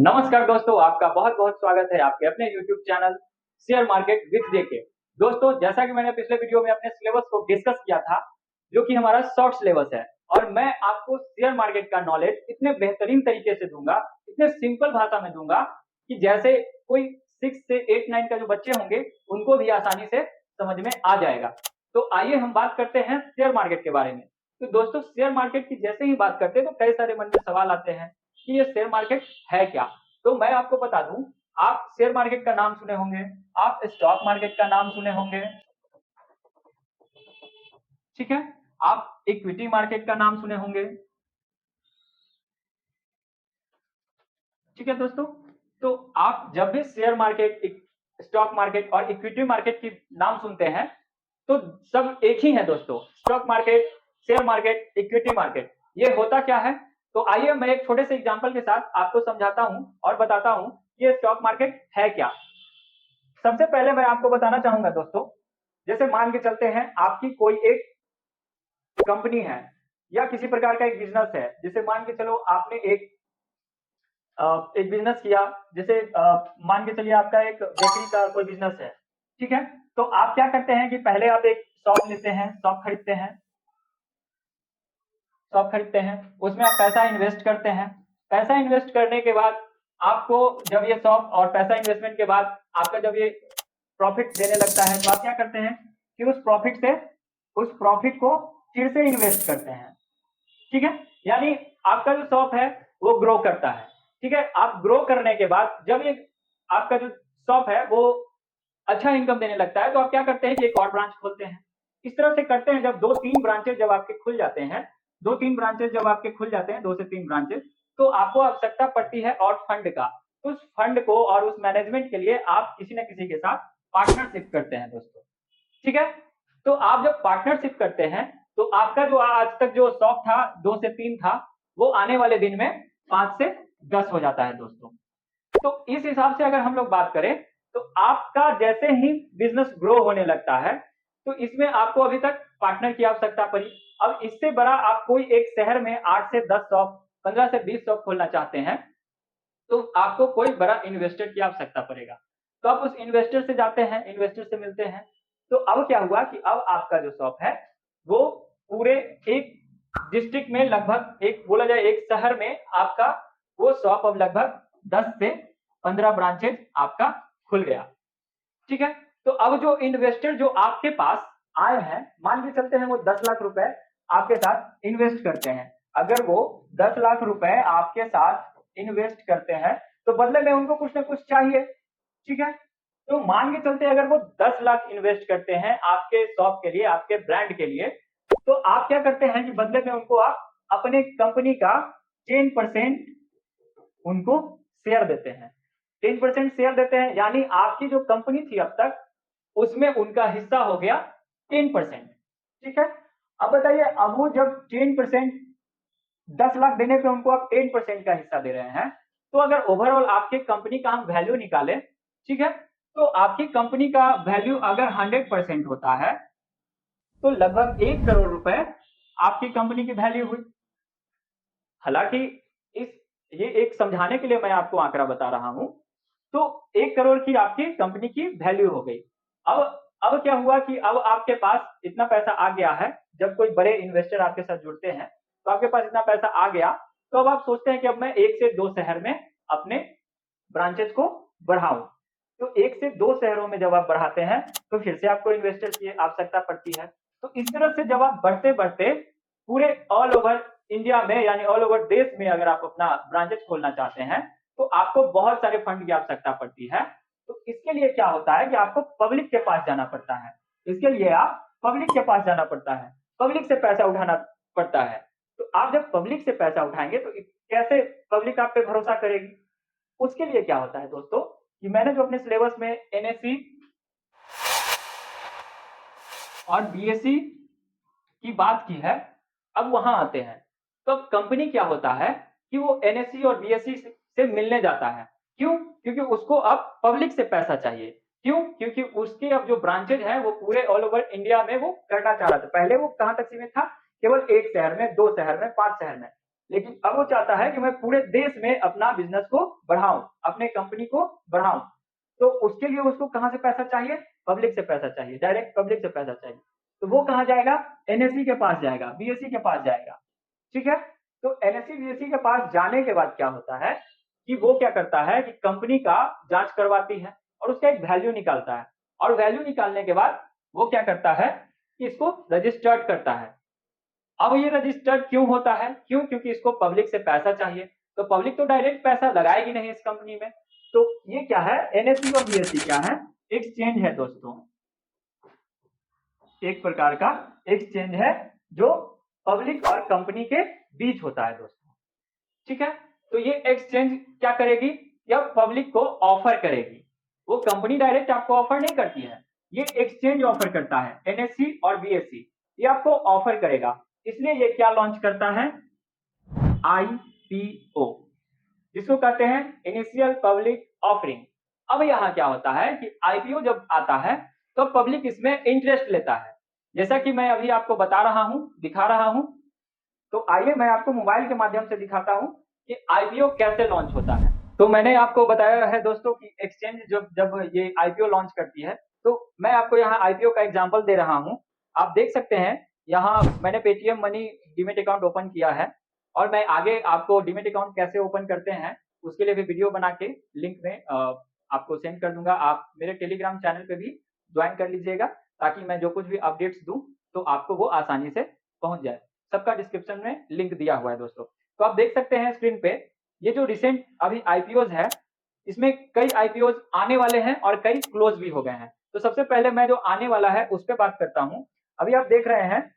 नमस्कार दोस्तों, आपका बहुत बहुत स्वागत है आपके अपने YouTube channel share market with JK. दोस्तों, जैसा कि मैंने पिछले वीडियो में अपने सिलेबस को डिस्कस किया था, जो कि हमारा शॉर्ट सिलेबस है, और मैं आपको शेयर मार्केट का नॉलेज इतने बेहतरीन तरीके से दूंगा, इतने सिंपल भाषा में दूंगा कि जैसे कोई 6 से 8 9 का जो बच्चे होंगे उनको भी आसानी से समझ में आ जाएगा। तो आइए हम बात करते हैं शेयर मार्केट के बारे में। तो दोस्तों, शेयर मार्केट की जैसे ही बात करते हैं तो कई सारे मन में सवाल आते हैं कि ये शेयर मार्केट है क्या। तो मैं आपको बता दूं, आप शेयर मार्केट का नाम सुने होंगे, आप स्टॉक मार्केट का नाम सुने होंगे, ठीक है। आप इक्विटी मार्केट का नाम सुने होंगे, ठीक है दोस्तों। तो आप जब भी शेयर मार्केट, स्टॉक मार्केट और इक्विटी मार्केट की नाम सुनते हैं तो सब एक ही है दोस्तों। Stock market, share market, equity market, ये होता क्या है। तो आइए मैं एक छोटे से एग्जांपल के साथ आपको समझाता हूं और बताता हूं कि ये स्टॉक मार्केट है क्या। सबसे पहले मैं आपको बताना चाहूंगा दोस्तों, जैसे मान के चलते हैं आपकी कोई एक कंपनी है या किसी प्रकार का एक बिजनेस है। जैसे मान के चलो आपने एक बिजनेस किया, जैसे मान के चलिए आपका एक बेकरी का कोई बिजनेस है, ठीक है। तो आप क्या करते हैं कि पहले आप एक शॉप लेते हैं, शॉप खरीदते हैं, उसमें आप पैसा इन्वेस्ट करते हैं। पैसा इन्वेस्ट करने के बाद आपको जब ये शॉप और पैसा इन्वेस्टमेंट के बाद आपका जब ये प्रॉफिट देने लगता है तो आप क्या करते हैं कि उस प्रॉफिट को फिर से इन्वेस्ट करते हैं, ठीक है। यानी आपका जो शॉप है वो ग्रो करता है, ठीक है। आप ग्रो करने के बाद जब ये आपका जो शॉप है वो अच्छा इनकम देने लगता है तो आप क्या करते हैं कि एक और ब्रांच खोलते हैं। इस तरह से करते हैं। जब 2-3 ब्रांचेस जब आपके खुल जाते हैं, 2-3 ब्रांचेस जब आपके खुल जाते हैं, 2 से 3 ब्रांचेस, तो आपको आवश्यकता पड़ती है और फंड का। उस फंड को और उस मैनेजमेंट के लिए आप किसी न किसी के साथ पार्टनरशिप करते हैं दोस्तों, ठीक है। तो आप जब पार्टनरशिप करते हैं तो आपका जो आज तक जो शॉप था 2 से 3 था, वो आने वाले दिन में 5 से 10 हो जाता है दोस्तों। तो इस हिसाब से अगर हम लोग बात करें तो आपका जैसे ही बिजनेस ग्रो होने लगता है तो इसमें आपको अभी तक पार्टनर की आवश्यकता पड़ी। अब इससे बड़ा आप कोई एक शहर में 8 से 10 शॉप, 15 से 20 शॉप खोलना चाहते हैं तो आपको कोई बड़ा इन्वेस्टर की आवश्यकता पड़ेगा। तो आप उस इन्वेस्टर से जाते हैं, इन्वेस्टर से मिलते हैं। तो अब क्या हुआ कि अब आपका जो शॉप है वो पूरे एक डिस्ट्रिक्ट में, लगभग एक बोला जाए एक शहर में आपका वो शॉप अब लगभग 10 से 15 ब्रांचेज आपका खुल गया, ठीक है। तो अब जो इन्वेस्टर जो आपके पास आए हैं, मान के चलते हैं वो 10 लाख रुपए आपके साथ इन्वेस्ट करते हैं। अगर वो 10 लाख रुपए आपके साथ इन्वेस्ट करते हैं तो बदले में उनको कुछ ना कुछ चाहिए, ठीक है। तो मान के चलते अगर वो 10 लाख इन्वेस्ट करते हैं आपके शॉप के लिए, आपके ब्रांड के लिए, तो आप क्या करते हैं कि बदले में उनको आप अपने कंपनी का 10% उनको शेयर देते हैं। 10% शेयर देते हैं, यानी आपकी जो कंपनी थी अब तक उसमें उनका हिस्सा हो गया 10%, ठीक है। अब बताइए, अब वो जब 10%, 10 लाख देने पे उनको आप 10% का हिस्सा दे रहे हैं, तो अगर ओवरऑल आपके कंपनी का हम वैल्यू निकालें, ठीक है, तो आपकी कंपनी का वैल्यू अगर 100% होता है तो लगभग 1 करोड़ रुपए आपकी कंपनी की वैल्यू हुई। हालांकि इस ये एक समझाने के लिए मैं आपको आंकड़ा बता रहा हूं। तो 1 करोड़ की आपकी कंपनी की वैल्यू हो गई। अब क्या हुआ कि अब आपके पास इतना पैसा आ गया है। जब कोई बड़े इन्वेस्टर आपके साथ जुड़ते हैं तो आपके पास इतना पैसा आ गया, तो अब आप सोचते हैं कि अब मैं 1 से 2 शहर में अपने ब्रांचेस को बढ़ाऊं। तो 1 से 2 शहरों में जब आप बढ़ाते हैं तो फिर से आपको इन्वेस्टर की आवश्यकता पड़ती है। तो इस तरह से जब आप बढ़ते बढ़ते पूरे ऑल ओवर इंडिया में, यानी ऑल ओवर देश में अगर आप अपना ब्रांचेस खोलना चाहते हैं तो आपको बहुत सारे फंड की आवश्यकता पड़ती है। तो इसके लिए क्या होता है कि आपको पब्लिक के पास जाना पड़ता है। इसके लिए आप पब्लिक के पास जाना पड़ता है, पब्लिक से पैसा उठाना पड़ता है। तो आप जब पब्लिक से पैसा उठाएंगे तो कैसे पब्लिक आप पे भरोसा करेगी। उसके लिए क्या होता है दोस्तों कि मैंने जो अपने सिलेबस में एनएससी और बीएससी की बात की है, अब वहां आते हैं। तो अब कंपनी क्या होता है कि वो एनएससी और बीएससी से मिलने जाता है। क्यों? क्योंकि उसको अब पब्लिक से पैसा चाहिए। क्यों? क्योंकि उसके अब जो ब्रांचेज है वो पूरे ऑल ओवर इंडिया में वो करना चाह रहा था। पहले वो कहां तक सीमित था? केवल एक शहर में, 2 शहर में, 5 शहर में। लेकिन अब वो चाहता है कि मैं पूरे देश में अपना बिजनेस को बढ़ाऊं, अपने कंपनी को बढ़ाऊं। तो उसके लिए उसको कहां से पैसा चाहिए? पब्लिक से पैसा चाहिए, डायरेक्ट पब्लिक से पैसा चाहिए। तो वो कहां जाएगा? एनएसई के पास जाएगा, बीएसई के पास जाएगा। ठीक है, तो एनएसई बीएसई के पास जाने के बाद क्या होता है कि वो क्या करता है कि कंपनी का जांच करवाती है और उसका एक वैल्यू निकालता है, और वैल्यू निकालने के बाद वो क्या करता है कि इसको रजिस्टर्ड करता है। अब ये रजिस्टर्ड क्यों होता है? क्यों? क्योंकि इसको पब्लिक से पैसा चाहिए, तो पब्लिक तो डायरेक्ट पैसा लगाएगी नहीं इस कंपनी में। तो ये क्या है? एनएसई और बीएसई क्या है? एक्सचेंज है दोस्तों, एक प्रकार का एक्सचेंज है जो पब्लिक और कंपनी के बीच होता है दोस्तों। ठीक है, तो ये एक्सचेंज क्या करेगी? या पब्लिक को ऑफर करेगी। वो कंपनी डायरेक्ट आपको ऑफर नहीं करती है, ये एक्सचेंज ऑफर करता है। एनएससी और बीएससी ये आपको ऑफर करेगा, इसलिए ये क्या लॉन्च करता है? आईपीओ, जिसको कहते हैं इनिशियल पब्लिक ऑफरिंग। अब यहाँ क्या होता है कि आईपीओ जब आता है तो पब्लिक इसमें इंटरेस्ट लेता है, जैसा कि मैं अभी आपको बता रहा हूं, दिखा रहा हूं। तो आइए मैं आपको मोबाइल के माध्यम से दिखाता हूं कि आईपीओ कैसे लॉन्च होता है। तो मैंने आपको बताया है दोस्तों कि एक्सचेंज जब जब ये आईपीओ लॉन्च करती है, तो मैं आपको यहाँ आईपीओ का एग्जांपल दे रहा हूँ। आप देख सकते हैं यहाँ मैंने Paytm money demat account open किया है, और मैं आगे आपको डीमेट अकाउंट कैसे ओपन करते हैं उसके लिए भी वीडियो बना के लिंक में आपको सेंड कर दूंगा। आप मेरे टेलीग्राम चैनल पे भी ज्वाइन कर लीजिएगा, ताकि मैं जो कुछ भी अपडेट्स दूं तो आपको वो आसानी से पहुंच जाए। सबका डिस्क्रिप्शन में लिंक दिया हुआ है दोस्तों। तो आप देख सकते हैं स्क्रीन पे ये जो रिसेंट अभी आईपीओज है, इसमें कई आईपीओज आने वाले हैं और कई क्लोज भी हो गए हैं। तो सबसे पहले मैं जो आने वाला है उस पर बात करता हूं। अभी आप देख रहे हैं,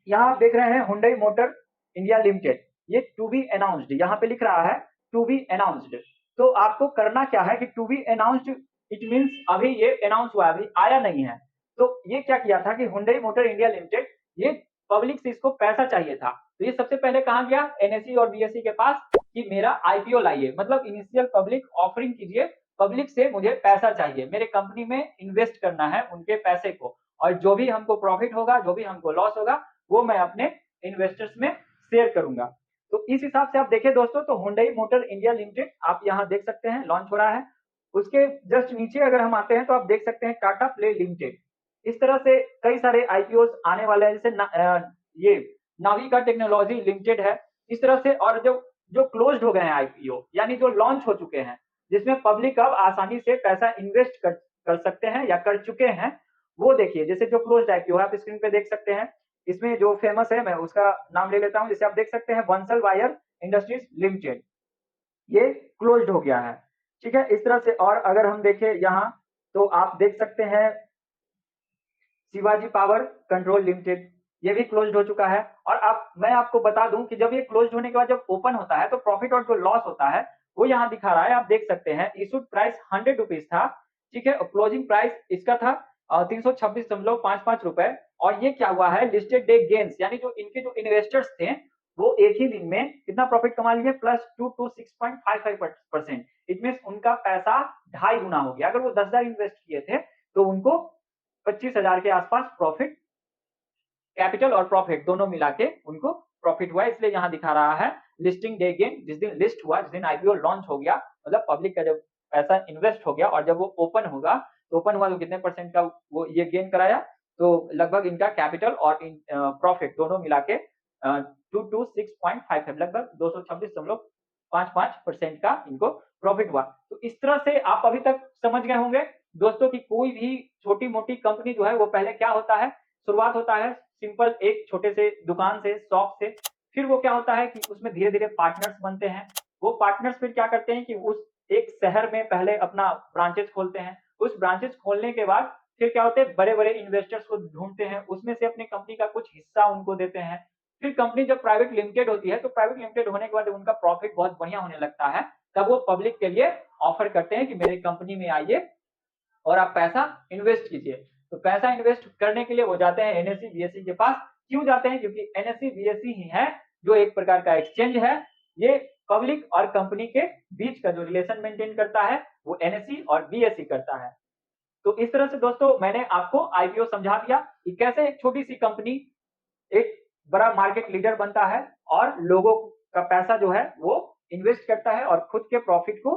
यहाँ आप देख रहे हैं हुंडई मोटर इंडिया लिमिटेड, ये टू बी अनाउंस्ड यहाँ पे लिख रहा है, टू बी अनाउंस्ड। तो आपको करना क्या है कि to be announced it means अभी ये अनाउंस हुआ, अभी आया नहीं है। तो ये क्या किया था कि हुंडई मोटर इंडिया लिमिटेड ये पब्लिक से इसको पैसा चाहिए था, तो ये सबसे पहले कहाँ गया? एनएसई और बीएसई के पास कि मेरा आईपीओ लाइए, मतलब इनिशियल पब्लिक ऑफरिंग कीजिए, पब्लिक से मुझे पैसा चाहिए, मेरे कंपनी में इन्वेस्ट करना है उनके पैसे को, और जो भी हमको प्रॉफिट होगा, जो भी हमको लॉस होगा, वो मैं अपने इन्वेस्टर्स में शेयर करूंगा। तो इस हिसाब से आप देखें दोस्तों, तो हुंडई मोटर इंडिया लिमिटेड आप यहाँ देख सकते हैं लॉन्च हो रहा है। उसके जस्ट नीचे अगर हम आते हैं तो आप देख सकते हैं टाटा प्ले लिमिटेड। इस तरह से कई सारे आईपीओ आने वाले हैं, जैसे ये नाविका टेक्नोलॉजी लिमिटेड है। इस तरह से, और जो जो क्लोज्ड हो गए हैं आईपीओ, यानी जो लॉन्च हो चुके हैं, जिसमें पब्लिक अब आसानी से पैसा इन्वेस्ट कर सकते हैं या कर चुके हैं, वो देखिए। जैसे जो क्लोज्ड आईपीओ है आप स्क्रीन पे देख सकते हैं, इसमें जो फेमस है मैं उसका नाम ले लेता हूं। जैसे आप देख सकते हैं बंसल वायर इंडस्ट्रीज लिमिटेड, ये क्लोज्ड हो गया है। ठीक है, इस तरह से। और अगर हम देखें यहाँ तो आप देख सकते हैं शिवाजी पावर कंट्रोल लिमिटेड, ये भी क्लोज्ड हो चुका है। और मैं आपको बता दूं कि जब ये क्लोज्ड होने के बाद जब ओपन होता है तो प्रॉफिट और जो लॉस होता है वो यहाँ दिखा रहा है, आप देख सकते हैं। इशूड प्राइस 100 रुपीज था, ठीक है, क्लोजिंग प्राइस इसका था 326.55 रुपए। और ये क्या हुआ है? लिस्टेड डे गेन्स, यानी जो इनके जो इन्वेस्टर्स थे वो एक ही दिन में कितना प्रॉफिट कमा लिए? +2 to 6.55%। इट मीन उनका पैसा 2.5 गुना हो गया। अगर वो 10,000 इन्वेस्ट किए थे तो उनको 25,000 के आसपास प्रॉफिट, कैपिटल और प्रॉफिट दोनों मिला के उनको प्रॉफिट हुआ। इसलिए यहाँ दिखा रहा है लिस्टिंग डे गेन, जिस दिन लिस्ट हुआ, जिस दिन आईपीओ लॉन्च हो गया, मतलब पब्लिक का जब पैसा इन्वेस्ट हो गया और जब वो ओपन होगा तो ओपन हुआ तो कितने परसेंट का वो ये गेन कराया? तो लगभग इनका कैपिटल और प्रॉफिट दोनों मिला के 226.55, लगभग 226.55% का इनको प्रॉफिट हुआ। तो इस तरह से आप अभी तक समझ गए होंगे दोस्तों कि कोई भी छोटी मोटी कंपनी जो है वो पहले क्या होता है? शुरुआत होता है सिंपल एक छोटे से दुकान से, शॉप से। फिर वो क्या होता है कि उसमें धीरे धीरे पार्टनर्स बनते हैं। वो पार्टनर्स फिर क्या करते हैं कि उस एक शहर में पहले अपना ब्रांचेस खोलते हैं। उस ब्रांचेस खोलने के बाद फिर क्या होते हैं? बड़े बड़े इन्वेस्टर्स को ढूंढते हैं, उसमें से अपनी कंपनी का कुछ हिस्सा उनको देते हैं। फिर कंपनी जब प्राइवेट लिमिटेड होती है तो प्राइवेट लिमिटेड होने के बाद उनका प्रॉफिट बहुत बढ़िया होने लगता है, तब वो पब्लिक के लिए ऑफर करते हैं कि मेरे कंपनी में आइए और आप पैसा इन्वेस्ट कीजिए। तो पैसा इन्वेस्ट करने के लिए वो जाते हैं एनएसई बीएसई के पास। क्यों जाते हैं? क्योंकि एनएसई बीएसई ही है जो एक प्रकार का एक्सचेंज है। ये पब्लिक और कंपनी के बीच का जो रिलेशन मेंटेन करता है वो एनएसई और बीएसई करता है। तो इस तरह से दोस्तों मैंने आपको आईपीओ समझा दिया कि कैसे एक छोटी सी कंपनी एक बड़ा मार्केट लीडर बनता है और लोगों का पैसा जो है वो इन्वेस्ट करता है और खुद के प्रॉफिट को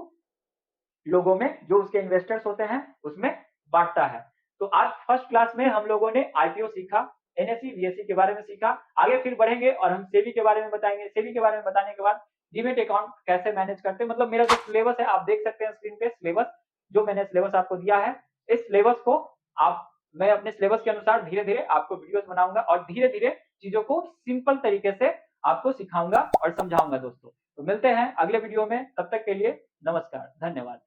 लोगों में, जो उसके इन्वेस्टर्स होते हैं, उसमें बांटता है। तो आज फर्स्ट क्लास में हम लोगों ने आईपीओ सीखा, एनएसई बीएसई के बारे में सीखा। आगे फिर बढ़ेंगे और हम सेबी के बारे में बताएंगे। सेबी के बारे में बताने के बाद डीमेट अकाउंट कैसे मैनेज करते हैं, मतलब मेरा जो सिलेबस है आप देख सकते हैं स्क्रीन पे, सिलेबस जो मैंने सिलेबस आपको दिया है, इस सिलेबस को आप, मैं अपने सिलेबस के अनुसार धीरे धीरे आपको वीडियोस बनाऊंगा और धीरे धीरे चीजों को सिंपल तरीके से आपको सिखाऊंगा और समझाऊंगा दोस्तों। तो मिलते हैं अगले वीडियो में, तब तक के लिए नमस्कार, धन्यवाद।